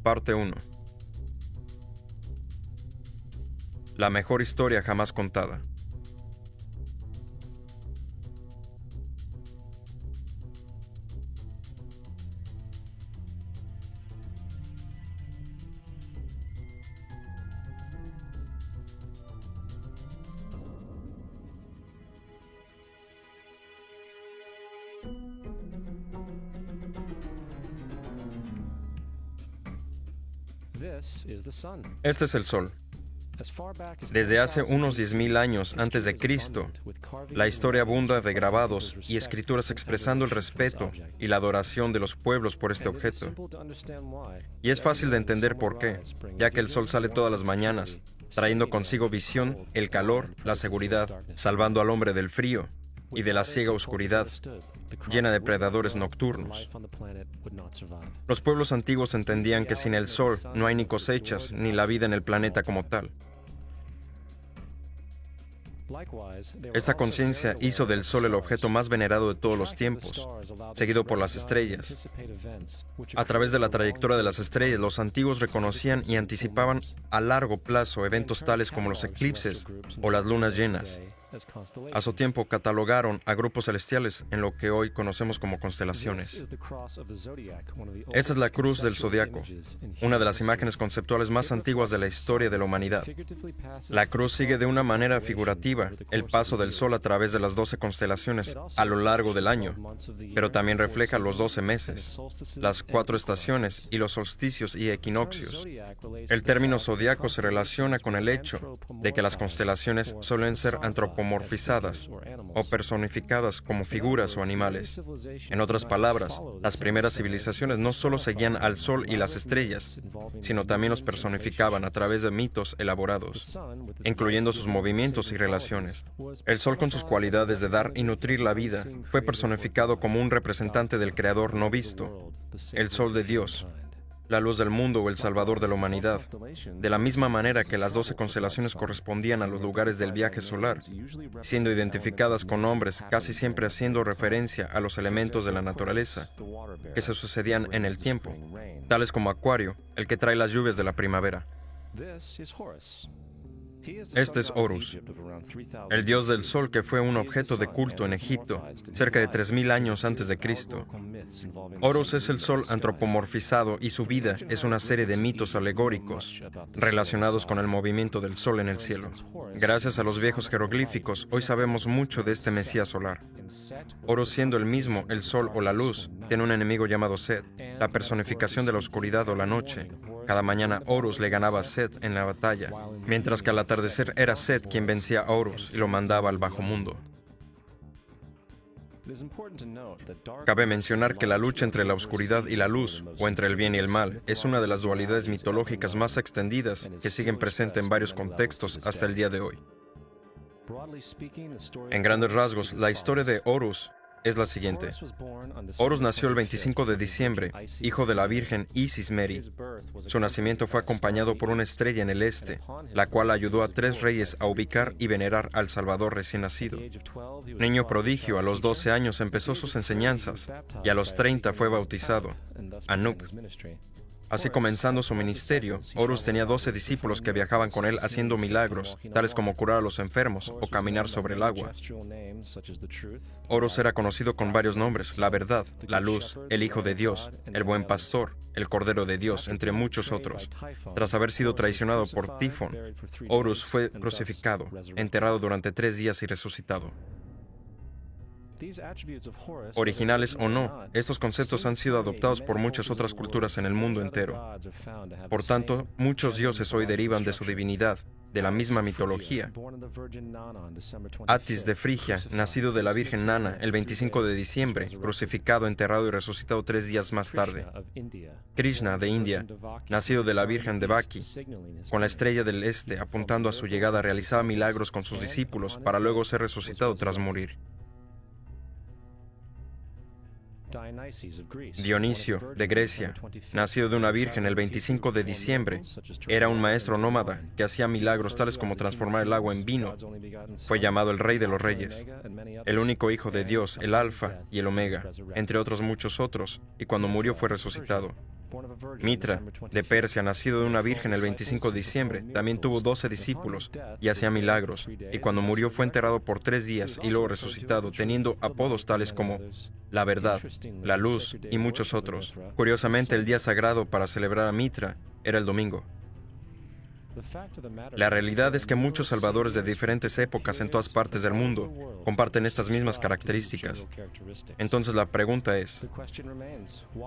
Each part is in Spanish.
Parte 1. La mejor historia jamás contada. Este es el Sol. Desde hace unos 10.000 años antes de Cristo, la historia abunda de grabados y escrituras expresando el respeto y la adoración de los pueblos por este objeto. Y es fácil de entender por qué, ya que el Sol sale todas las mañanas, trayendo consigo visión, el calor, la seguridad, salvando al hombre del frío y de la ciega oscuridad, llena de predadores nocturnos. Los pueblos antiguos entendían que sin el Sol no hay ni cosechas ni la vida en el planeta como tal. Esta conciencia hizo del Sol el objeto más venerado de todos los tiempos, seguido por las estrellas. A través de la trayectoria de las estrellas, los antiguos reconocían y anticipaban a largo plazo eventos tales como los eclipses o las lunas llenas. A su tiempo catalogaron a grupos celestiales en lo que hoy conocemos como constelaciones. Esa es la cruz del zodiaco, una de las imágenes conceptuales más antiguas de la historia de la humanidad. La cruz sigue de una manera figurativa el paso del Sol a través de las 12 constelaciones a lo largo del año, pero también refleja los 12 meses, las 4 estaciones y los solsticios y equinoccios. El término zodiaco se relaciona con el hecho de que las constelaciones suelen ser antropomorfizadas o personificadas como figuras o animales. En otras palabras, las primeras civilizaciones no solo seguían al Sol y las estrellas, sino también los personificaban a través de mitos elaborados, incluyendo sus movimientos y relaciones. El Sol, con sus cualidades de dar y nutrir la vida, fue personificado como un representante del Creador no visto, el Sol de Dios, la luz del mundo o el salvador de la humanidad, de la misma manera que las 12 constelaciones correspondían a los lugares del viaje solar, siendo identificadas con nombres casi siempre haciendo referencia a los elementos de la naturaleza que se sucedían en el tiempo, tales como Acuario, el que trae las lluvias de la primavera. Este es Horus, el dios del sol que fue un objeto de culto en Egipto cerca de 3.000 años antes de Cristo. Horus es el sol antropomorfizado y su vida es una serie de mitos alegóricos relacionados con el movimiento del sol en el cielo. Gracias a los viejos jeroglíficos, hoy sabemos mucho de este Mesías solar. Horus, siendo el mismo el sol o la luz, tiene un enemigo llamado Set, la personificación de la oscuridad o la noche. Cada mañana Horus le ganaba a Set en la batalla, mientras que al atardecer era Set quien vencía a Horus y lo mandaba al bajo mundo. Cabe mencionar que la lucha entre la oscuridad y la luz, o entre el bien y el mal, es una de las dualidades mitológicas más extendidas que siguen presentes en varios contextos hasta el día de hoy. En grandes rasgos, la historia de Horus es la siguiente. Horus nació el 25 de diciembre, hijo de la Virgen Isis Meri. Su nacimiento fue acompañado por una estrella en el este, la cual ayudó a 3 reyes a ubicar y venerar al Salvador recién nacido. Niño prodigio, a los 12 años empezó sus enseñanzas y a los 30 fue bautizado, Anup. Así, comenzando su ministerio, Horus tenía 12 discípulos que viajaban con él haciendo milagros, tales como curar a los enfermos o caminar sobre el agua. Horus era conocido con varios nombres: la verdad, la luz, el Hijo de Dios, el buen pastor, el Cordero de Dios, entre muchos otros. Tras haber sido traicionado por Tifón, Horus fue crucificado, enterrado durante 3 días y resucitado. Originales o no, estos conceptos han sido adoptados por muchas otras culturas en el mundo entero. Por tanto, muchos dioses hoy derivan de su divinidad, de la misma mitología. Atis de Frigia, nacido de la Virgen Nana el 25 de diciembre, crucificado, enterrado y resucitado 3 días más tarde. Krishna de India, nacido de la Virgen Devaki, con la estrella del este apuntando a su llegada, realizaba milagros con sus discípulos para luego ser resucitado tras morir. Dionisio, de Grecia, nacido de una virgen el 25 de diciembre, era un maestro nómada que hacía milagros tales como transformar el agua en vino. Fue llamado el Rey de los Reyes, el único hijo de Dios, el Alfa y el Omega, entre otros muchos otros, y cuando murió fue resucitado. Mitra, de Persia, nacido de una virgen el 25 de diciembre, también tuvo 12 discípulos y hacía milagros, y cuando murió fue enterrado por 3 días y luego resucitado, teniendo apodos tales como la verdad, la luz y muchos otros. Curiosamente, el día sagrado para celebrar a Mitra era el domingo. La realidad es que muchos salvadores de diferentes épocas en todas partes del mundo comparten estas mismas características. Entonces la pregunta es,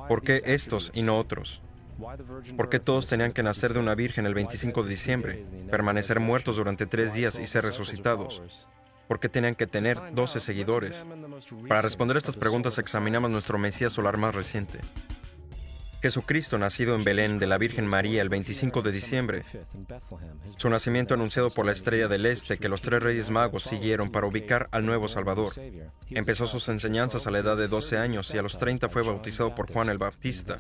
¿por qué estos y no otros? ¿Por qué todos tenían que nacer de una virgen el 25 de diciembre, permanecer muertos durante 3 días y ser resucitados? ¿Por qué tenían que tener 12 seguidores? Para responder estas preguntas examinamos nuestro Mesías solar más reciente. Jesucristo, nacido en Belén de la Virgen María el 25 de diciembre. Su nacimiento anunciado por la estrella del este que los 3 reyes magos siguieron para ubicar al nuevo Salvador. Empezó sus enseñanzas a la edad de 12 años y a los 30 fue bautizado por Juan el Bautista.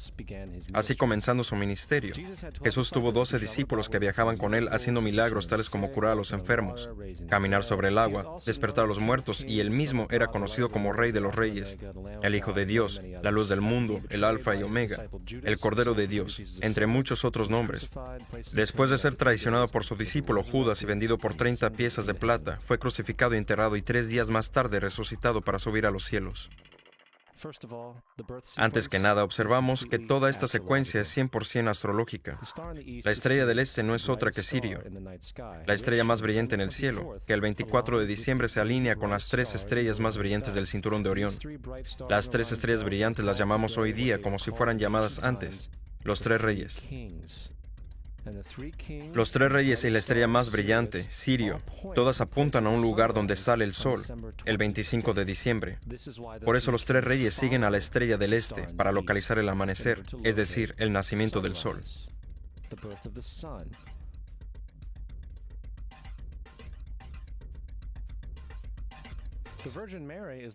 Así comenzando su ministerio, Jesús tuvo 12 discípulos que viajaban con él haciendo milagros tales como curar a los enfermos, caminar sobre el agua, despertar a los muertos, y él mismo era conocido como Rey de los Reyes, el Hijo de Dios, la luz del mundo, el Alfa y Omega, el Cordero de Dios, entre muchos otros nombres. Después de ser traicionado por su discípulo Judas y vendido por 30 piezas de plata, fue crucificado y enterrado, y 3 días más tarde resucitado para subir a los cielos. Antes que nada, observamos que toda esta secuencia es 100% astrológica. La estrella del este no es otra que Sirio, la estrella más brillante en el cielo, que el 24 de diciembre se alinea con las 3 estrellas más brillantes del cinturón de Orión. Las 3 estrellas brillantes las llamamos hoy día como si fueran llamadas antes, los 3 reyes. Los 3 reyes y la estrella más brillante, Sirio, todas apuntan a un lugar donde sale el sol, el 25 de diciembre. Por eso los 3 reyes siguen a la estrella del este para localizar el amanecer, es decir, el nacimiento del sol.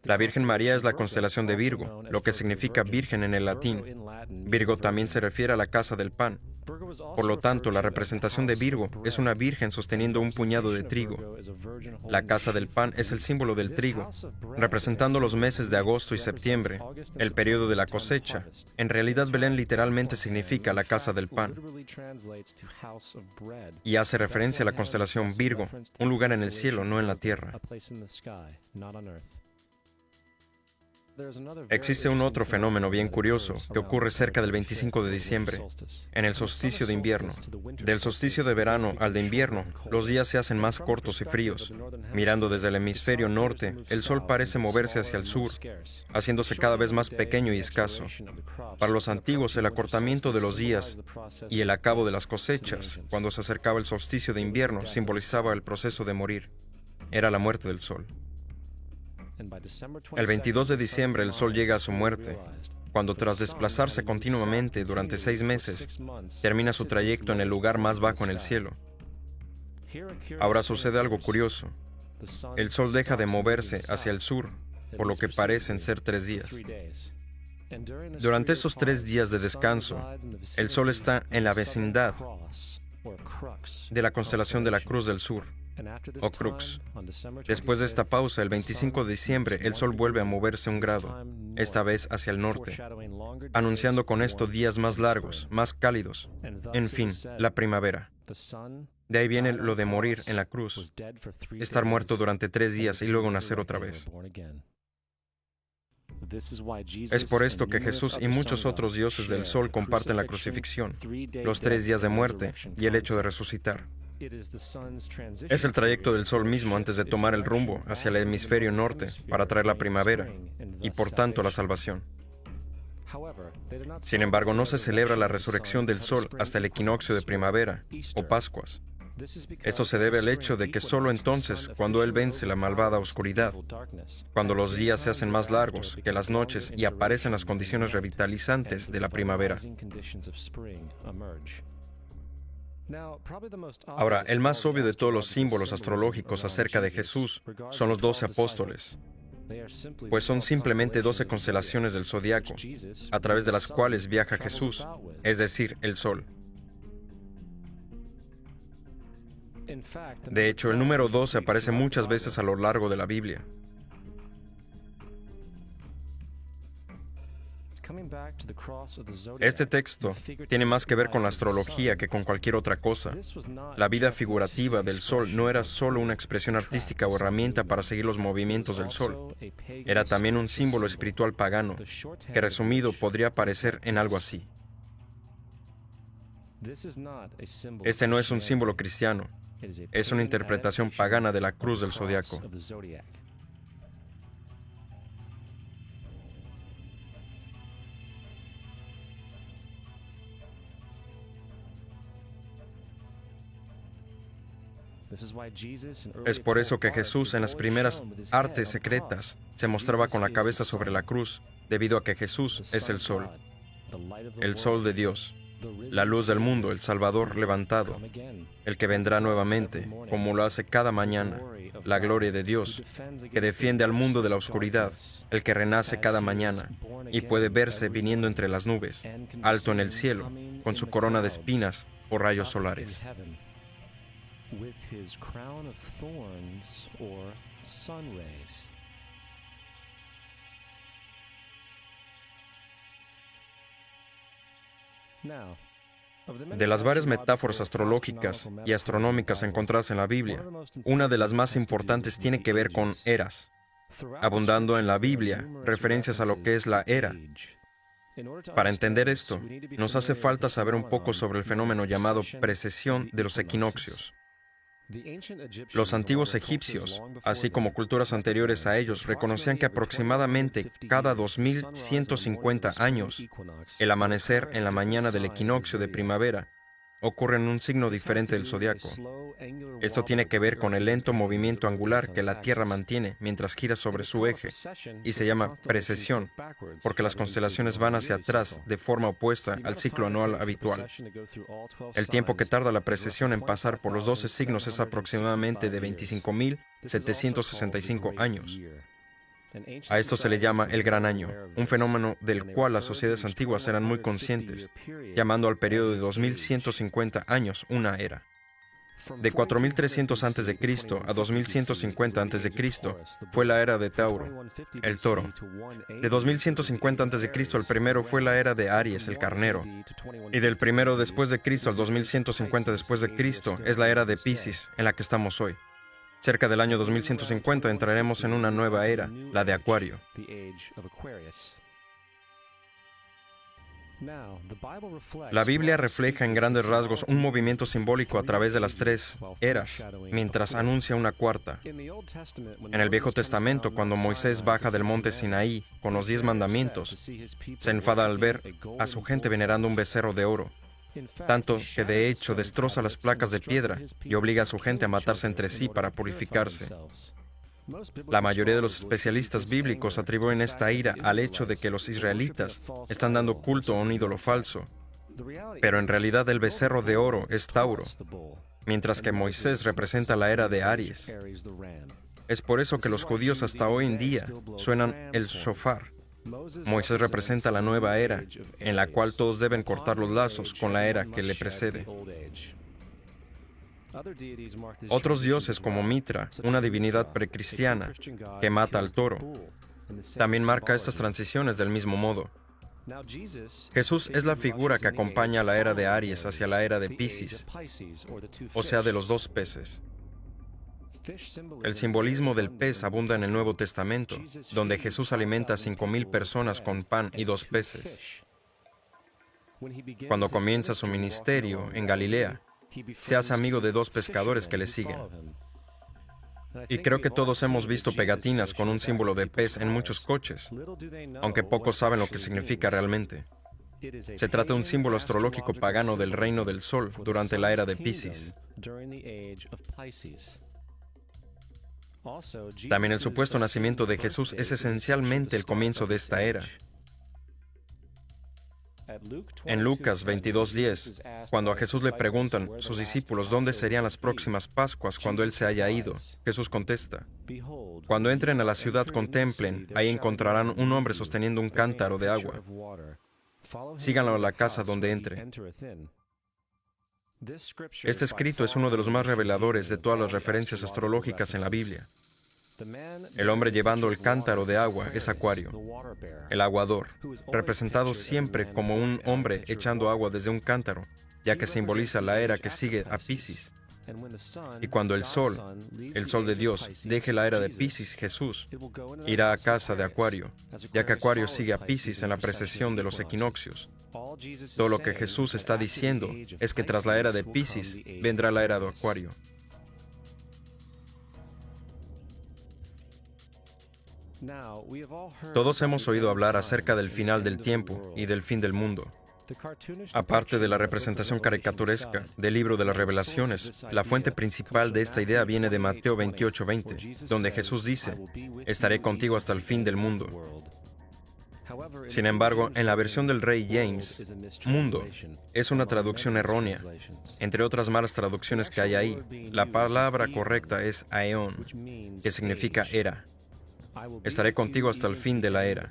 La Virgen María es la constelación de Virgo, lo que significa virgen en el latín. Virgo también se refiere a la casa del pan. Por lo tanto, la representación de Virgo es una virgen sosteniendo un puñado de trigo. La casa del pan es el símbolo del trigo, representando los meses de agosto y septiembre, el periodo de la cosecha. En realidad, Belén literalmente significa la casa del pan y hace referencia a la constelación Virgo, un lugar en el cielo, no en la tierra. Existe un otro fenómeno bien curioso que ocurre cerca del 25 de diciembre, en el solsticio de invierno. Del solsticio de verano al de invierno, los días se hacen más cortos y fríos. Mirando desde el hemisferio norte, el sol parece moverse hacia el sur, haciéndose cada vez más pequeño y escaso. Para los antiguos, el acortamiento de los días y el acabo de las cosechas, cuando se acercaba el solsticio de invierno, simbolizaba el proceso de morir. Era la muerte del sol. El 22 de diciembre el sol llega a su muerte, cuando tras desplazarse continuamente durante 6 meses, termina su trayecto en el lugar más bajo en el cielo. Ahora sucede algo curioso. El sol deja de moverse hacia el sur, por lo que parecen ser 3 días. Durante estos 3 días de descanso, el sol está en la vecindad de la constelación de la Cruz del Sur, o Crux. Después de esta pausa, el 25 de diciembre, el sol vuelve a moverse 1 grado, esta vez hacia el norte, anunciando con esto días más largos, más cálidos, en fin, la primavera. De ahí viene lo de morir en la cruz, estar muerto durante 3 días y luego nacer otra vez. Es por esto que Jesús y muchos otros dioses del sol comparten la crucifixión, los 3 días de muerte y el hecho de resucitar. Es el trayecto del sol mismo antes de tomar el rumbo hacia el hemisferio norte para traer la primavera y por tanto la salvación. Sin embargo, no se celebra la resurrección del sol hasta el equinoccio de primavera o Pascuas. Esto se debe al hecho de que solo entonces, cuando Él vence la malvada oscuridad, cuando los días se hacen más largos que las noches y aparecen las condiciones revitalizantes de la primavera. Ahora, el más obvio de todos los símbolos astrológicos acerca de Jesús son los 12 apóstoles, pues son simplemente 12 constelaciones del zodiaco, a través de las cuales viaja Jesús, es decir, el sol. De hecho, el número 12 aparece muchas veces a lo largo de la Biblia. Este texto tiene más que ver con la astrología que con cualquier otra cosa. La vida figurativa del sol no era solo una expresión artística o herramienta para seguir los movimientos del sol. Era también un símbolo espiritual pagano, que resumido podría parecer en algo así. Este no es un símbolo cristiano, es una interpretación pagana de la cruz del zodiaco. Es por eso que Jesús en las primeras artes secretas se mostraba con la cabeza sobre la cruz, debido a que Jesús es el sol de Dios, la luz del mundo, el Salvador levantado, el que vendrá nuevamente, como lo hace cada mañana, la gloria de Dios, que defiende al mundo de la oscuridad, el que renace cada mañana y puede verse viniendo entre las nubes, alto en el cielo, con su corona de espinas o rayos solares. With his crown of thorns or sun rays. De las varias metáforas astrológicas y astronómicas encontradas en la Biblia, una de las más importantes tiene que ver con eras, abundando en la Biblia referencias a lo que es la era. Para entender esto, nos hace falta saber un poco sobre el fenómeno llamado precesión de los equinoccios. Los antiguos egipcios, así como culturas anteriores a ellos, reconocían que aproximadamente cada 2150 años, el amanecer en la mañana del equinoccio de primavera ocurre en un signo diferente del zodiaco. Esto tiene que ver con el lento movimiento angular que la Tierra mantiene mientras gira sobre su eje, y se llama precesión, porque las constelaciones van hacia atrás de forma opuesta al ciclo anual habitual. El tiempo que tarda la precesión en pasar por los 12 signos es aproximadamente de 25.765 años. A esto se le llama el Gran Año, un fenómeno del cual las sociedades antiguas eran muy conscientes, llamando al periodo de 2150 años una era. De 4300 a.C. a 2150 a.C. fue la era de Tauro, el toro. De 2150 a.C. al primero fue la era de Aries, el carnero. Y del primero después de Cristo al 2150 después de Cristo es la era de Piscis, en la que estamos hoy. Cerca del año 2150 entraremos en una nueva era, la de Acuario. La Biblia refleja en grandes rasgos un movimiento simbólico a través de las tres eras, mientras anuncia una cuarta. En el Viejo Testamento, cuando Moisés baja del monte Sinaí con los 10 mandamientos, se enfada al ver a su gente venerando un becerro de oro, tanto que de hecho destroza las placas de piedra y obliga a su gente a matarse entre sí para purificarse. La mayoría de los especialistas bíblicos atribuyen esta ira al hecho de que los israelitas están dando culto a un ídolo falso, pero en realidad el becerro de oro es Tauro, mientras que Moisés representa la era de Aries. Es por eso que los judíos hasta hoy en día suenan el shofar. Moisés representa la nueva era, en la cual todos deben cortar los lazos con la era que le precede. Otros dioses como Mitra, una divinidad precristiana que mata al toro, también marca estas transiciones del mismo modo. Jesús es la figura que acompaña a la era de Aries hacia la era de Piscis, o sea, de los dos peces. El simbolismo del pez abunda en el Nuevo Testamento, donde Jesús alimenta a 5,000 personas con pan y 2 peces. Cuando comienza su ministerio en Galilea, se hace amigo de 2 pescadores que le siguen. Y creo que todos hemos visto pegatinas con un símbolo de pez en muchos coches, aunque pocos saben lo que significa realmente. Se trata de un símbolo astrológico pagano del reino del sol durante la era de Piscis. También el supuesto nacimiento de Jesús es esencialmente el comienzo de esta era. En Lucas 22:10, cuando a Jesús le preguntan sus discípulos dónde serían las próximas Pascuas cuando Él se haya ido, Jesús contesta: cuando entren a la ciudad contemplen, ahí encontrarán un hombre sosteniendo un cántaro de agua. Síganlo a la casa donde entre. Este escrito es uno de los más reveladores de todas las referencias astrológicas en la Biblia. El hombre llevando el cántaro de agua es Acuario, el aguador, representado siempre como un hombre echando agua desde un cántaro, ya que simboliza la era que sigue a Piscis. Y cuando el sol de Dios, deje la era de Piscis, Jesús irá a casa de Acuario, ya que Acuario sigue a Piscis en la precesión de los equinoccios. Todo lo que Jesús está diciendo es que tras la era de Piscis vendrá la era de Acuario. Todos hemos oído hablar acerca del final del tiempo y del fin del mundo. Aparte de la representación caricaturesca del libro de las Revelaciones, la fuente principal de esta idea viene de Mateo 28:20, donde Jesús dice: «Estaré contigo hasta el fin del mundo». Sin embargo, en la versión del Rey James, mundo es una traducción errónea. Entre otras malas traducciones que hay ahí, la palabra correcta es aeón, que significa era. Estaré contigo hasta el fin de la era.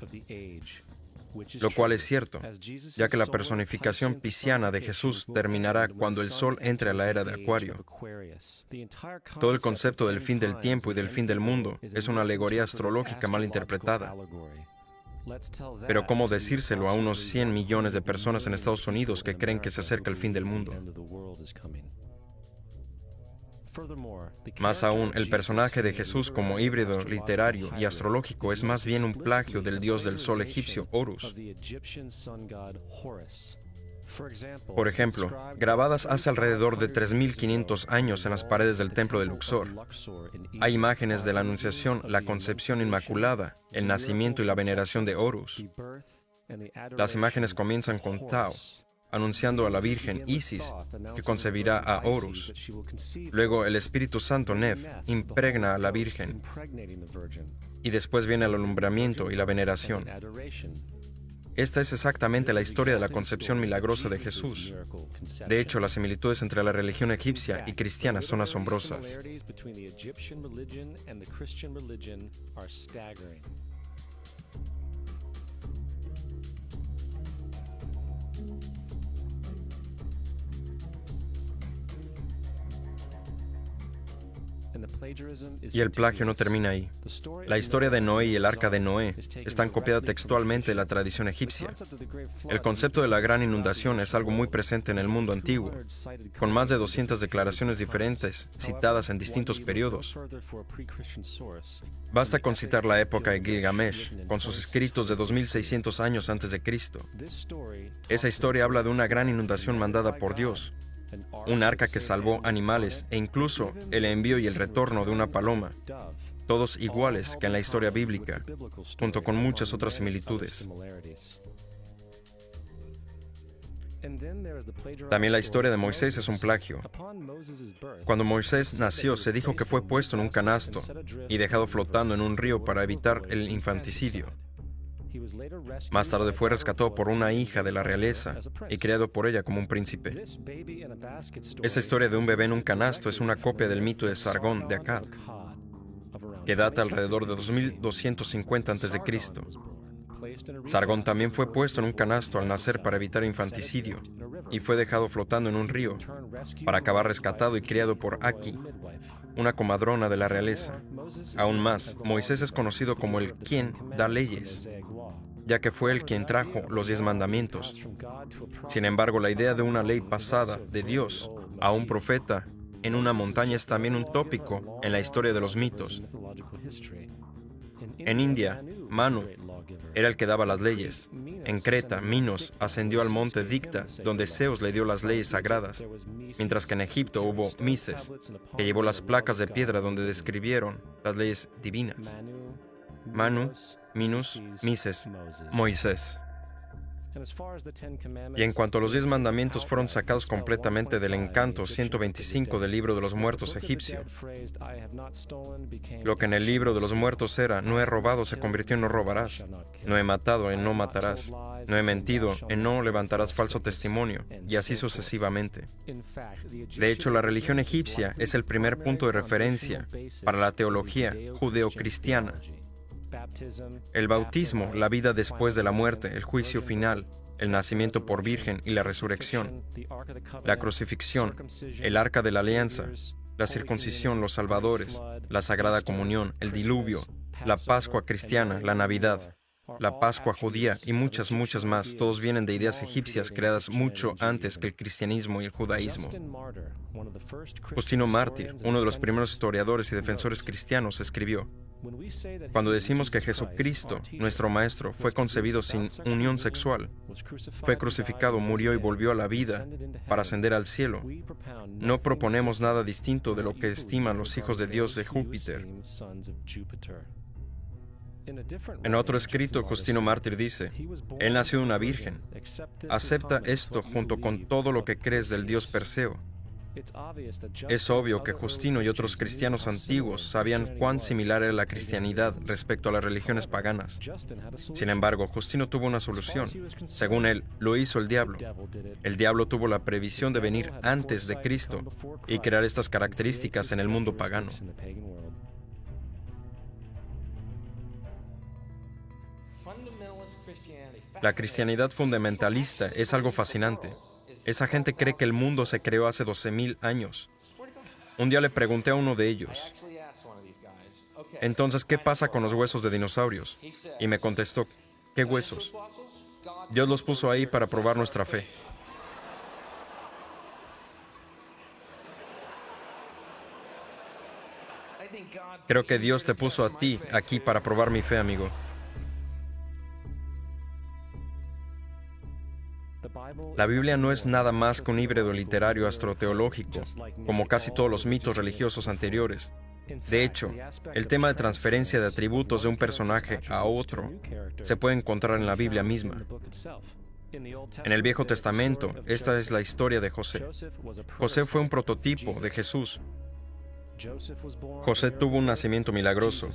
Lo cual es cierto, ya que la personificación pisciana de Jesús terminará cuando el sol entre a la era de Acuario. Todo el concepto del fin del tiempo y del fin del mundo es una alegoría astrológica mal interpretada. Pero ¿cómo decírselo a unos 100 millones de personas en Estados Unidos que creen que se acerca el fin del mundo? Más aún, el personaje de Jesús como híbrido literario y astrológico es más bien un plagio del dios del sol egipcio Horus. Por ejemplo, grabadas hace alrededor de 3.500 años en las paredes del templo de Luxor, hay imágenes de la Anunciación, la Concepción Inmaculada, el nacimiento y la veneración de Horus. Las imágenes comienzan con Tao, anunciando a la Virgen Isis que concebirá a Horus. Luego el Espíritu Santo Nef impregna a la Virgen. Y después viene el alumbramiento y la veneración. Esta es exactamente la historia de la concepción milagrosa de Jesús. De hecho, las similitudes entre la religión egipcia y cristiana son asombrosas. Y el plagio no termina ahí. La historia de Noé y el arca de Noé están copiadas textualmente de la tradición egipcia. El concepto de la gran inundación es algo muy presente en el mundo antiguo, con más de 200 declaraciones diferentes citadas en distintos periodos. Basta con citar la época de Gilgamesh, con sus escritos de 2600 años antes de Cristo. Esa historia habla de una gran inundación mandada por Dios, un arca que salvó animales e incluso el envío y el retorno de una paloma, todos iguales que en la historia bíblica, junto con muchas otras similitudes. También la historia de Moisés es un plagio. Cuando Moisés nació, se dijo que fue puesto en un canasto y dejado flotando en un río para evitar el infanticidio. Más tarde fue rescatado por una hija de la realeza y criado por ella como un príncipe. Esa historia de un bebé en un canasto es una copia del mito de Sargón de Akkad, que data alrededor de 2250 a.C. Sargón también fue puesto en un canasto al nacer para evitar infanticidio y fue dejado flotando en un río para acabar rescatado y criado por Aki, una comadrona de la realeza. Aún más, Moisés es conocido como el quien da leyes, ya que fue él quien trajo los 10 mandamientos. Sin embargo, la idea de una ley pasada de Dios a un profeta en una montaña es también un tópico en la historia de los mitos. En India, Manu era el que daba las leyes. En Creta, Minos ascendió al monte Dicta, donde Zeus le dio las leyes sagradas, mientras que en Egipto hubo Mises, que llevó las placas de piedra donde describieron las leyes divinas. Manu, Minos, Mises, Moisés. Y en cuanto a los 10 mandamientos fueron sacados completamente del encanto 125 del libro de los muertos egipcio. Lo que en el libro de los muertos era "no he robado" se convirtió en "no robarás", "no he matado" en "no matarás", "no he mentido" en "no levantarás falso testimonio", y así sucesivamente. De hecho, la religión egipcia es el primer punto de referencia para la teología judeocristiana. El bautismo, la vida después de la muerte, el juicio final, el nacimiento por virgen y la resurrección, la crucifixión, el arca de la alianza, la circuncisión, los salvadores, la Sagrada Comunión, el diluvio, la Pascua cristiana, la Navidad, la Pascua judía y muchas más, todos vienen de ideas egipcias creadas mucho antes que el cristianismo y el judaísmo. Justino Mártir, uno de los primeros historiadores y defensores cristianos, escribió: cuando decimos que Jesucristo, nuestro Maestro, fue concebido sin unión sexual, fue crucificado, murió y volvió a la vida para ascender al cielo, no proponemos nada distinto de lo que estiman los hijos de Dios de Júpiter. En otro escrito, Justino Mártir dice: Él nació de una virgen. Acepta esto junto con todo lo que crees del Dios Perseo. Es obvio que Justino y otros cristianos antiguos sabían cuán similar era la cristianidad respecto a las religiones paganas. Sin embargo, Justino tuvo una solución. Según él, lo hizo el diablo. El diablo tuvo la previsión de venir antes de Cristo y crear estas características en el mundo pagano. La cristianidad fundamentalista es algo fascinante. Esa gente cree que el mundo se creó hace 12,000 años. Un día le pregunté a uno de ellos: entonces, ¿qué pasa con los huesos de dinosaurios? Y me contestó: ¿qué huesos? Dios los puso ahí para probar nuestra fe. Creo que Dios te puso a ti aquí para probar mi fe, amigo. La Biblia no es nada más que un híbrido literario astroteológico, como casi todos los mitos religiosos anteriores. De hecho, el tema de transferencia de atributos de un personaje a otro se puede encontrar en la Biblia misma. En el Viejo Testamento, esta es la historia de José. José fue un prototipo de Jesús. José tuvo un nacimiento milagroso.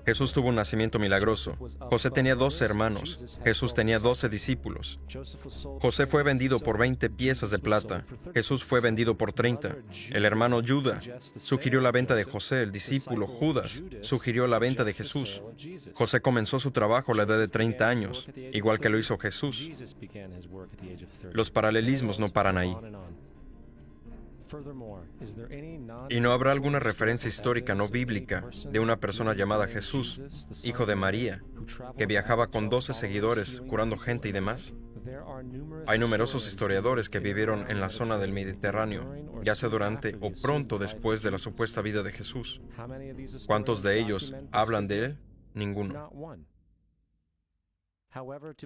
Jesús tuvo un nacimiento milagroso. José tenía 12 hermanos. Jesús tenía 12 discípulos. José fue vendido por 20 piezas de plata. Jesús fue vendido por 30. El hermano Judas sugirió la venta de José. El discípulo Judas sugirió la venta de Jesús. José comenzó su trabajo a la edad de 30 años, igual que lo hizo Jesús. Los paralelismos no paran ahí. ¿Y no habrá alguna referencia histórica no bíblica de una persona llamada Jesús, hijo de María, que viajaba con 12 seguidores, curando gente y demás? Hay numerosos historiadores que vivieron en la zona del Mediterráneo, ya sea durante o pronto después de la supuesta vida de Jesús. ¿Cuántos de ellos hablan de él? Ninguno.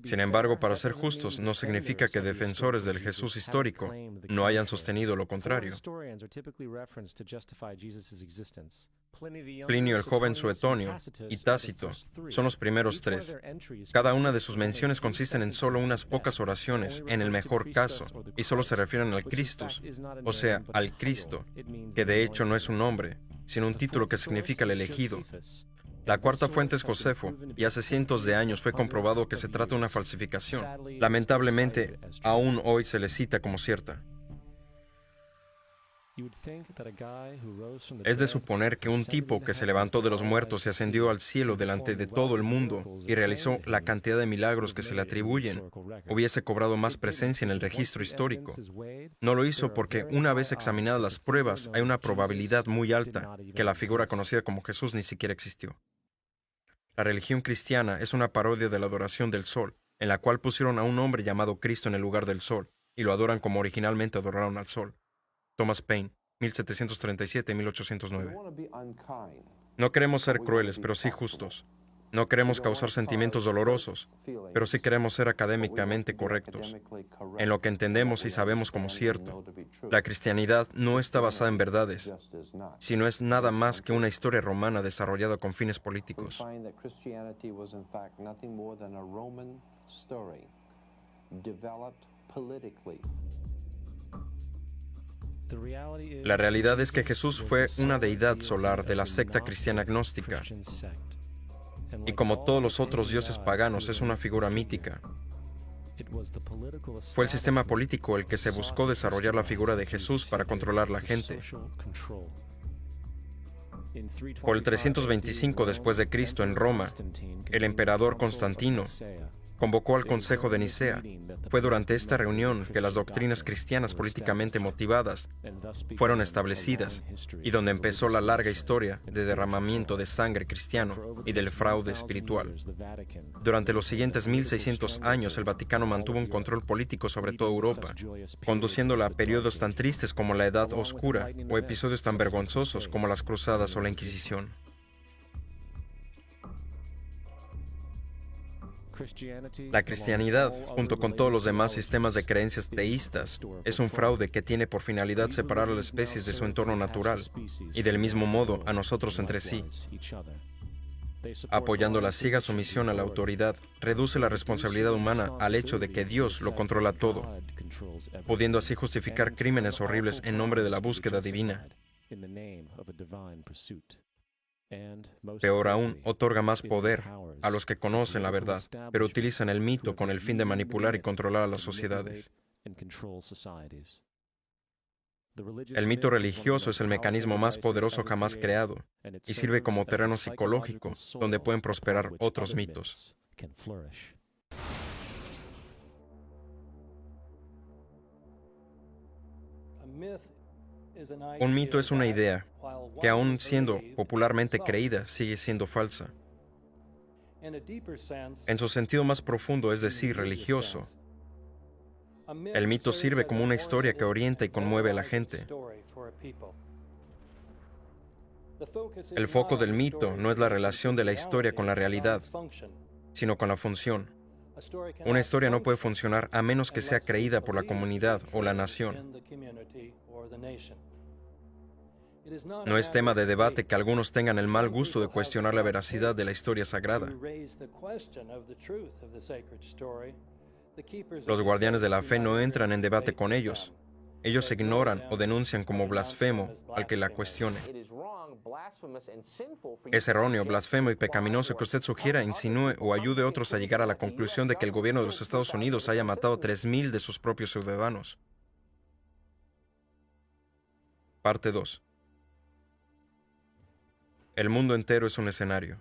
Sin embargo, para ser justos, no significa que defensores del Jesús histórico no hayan sostenido lo contrario. Plinio el joven Suetonio y Tácito son los primeros tres. Cada una de sus menciones consisten en solo unas pocas oraciones, en el mejor caso, y solo se refieren al Christus, o sea, al Cristo, que de hecho no es un nombre, sino un título que significa el elegido. La cuarta fuente es Josefo, y hace cientos de años fue comprobado que se trata de una falsificación. Lamentablemente, aún hoy se le cita como cierta. Es de suponer que un tipo que se levantó de los muertos y ascendió al cielo delante de todo el mundo y realizó la cantidad de milagros que se le atribuyen, hubiese cobrado más presencia en el registro histórico. No lo hizo porque, una vez examinadas las pruebas, hay una probabilidad muy alta que la figura conocida como Jesús ni siquiera existió. La religión cristiana es una parodia de la adoración del sol, en la cual pusieron a un hombre llamado Cristo en el lugar del sol, y lo adoran como originalmente adoraron al sol. Thomas Paine, 1737-1809. No queremos ser crueles, pero sí justos. No queremos causar sentimientos dolorosos, pero sí queremos ser académicamente correctos, en lo que entendemos y sabemos como cierto. La cristianidad no está basada en verdades, sino es nada más que una historia romana desarrollada con fines políticos. La realidad es que Jesús fue una deidad solar de la secta cristiana gnóstica, y como todos los otros dioses paganos es una figura mítica. Fue el sistema político el que se buscó desarrollar la figura de Jesús para controlar la gente. Por el 325 después de Cristo en Roma, el emperador Constantino Convocó al Consejo de Nicea. Fue durante esta reunión que las doctrinas cristianas políticamente motivadas fueron establecidas y donde empezó la larga historia de derramamiento de sangre cristiano y del fraude espiritual. Durante los siguientes 1600 años, el Vaticano mantuvo un control político sobre toda Europa, conduciéndola a periodos tan tristes como la Edad Oscura o episodios tan vergonzosos como las Cruzadas o la Inquisición. La cristianidad, junto con todos los demás sistemas de creencias teístas, es un fraude que tiene por finalidad separar a las especies de su entorno natural y del mismo modo a nosotros entre sí. Apoyando la ciega sumisión a la autoridad, reduce la responsabilidad humana al hecho de que Dios lo controla todo, pudiendo así justificar crímenes horribles en nombre de la búsqueda divina. Peor aún, otorga más poder a los que conocen la verdad, pero utilizan el mito con el fin de manipular y controlar a las sociedades. El mito religioso es el mecanismo más poderoso jamás creado y sirve como terreno psicológico donde pueden prosperar otros mitos. Un mito es una idea que, aun siendo popularmente creída, sigue siendo falsa. En su sentido más profundo, es decir, religioso, el mito sirve como una historia que orienta y conmueve a la gente. El foco del mito no es la relación de la historia con la realidad, sino con la función. Una historia no puede funcionar a menos que sea creída por la comunidad o la nación. No es tema de debate que algunos tengan el mal gusto de cuestionar la veracidad de la historia sagrada. Los guardianes de la fe no entran en debate con ellos. Ellos ignoran o denuncian como blasfemo al que la cuestione. Es erróneo, blasfemo y pecaminoso que usted sugiera, insinúe o ayude a otros a llegar a la conclusión de que el gobierno de los Estados Unidos haya matado a 3,000 de sus propios ciudadanos. Parte 2. El mundo entero es un escenario.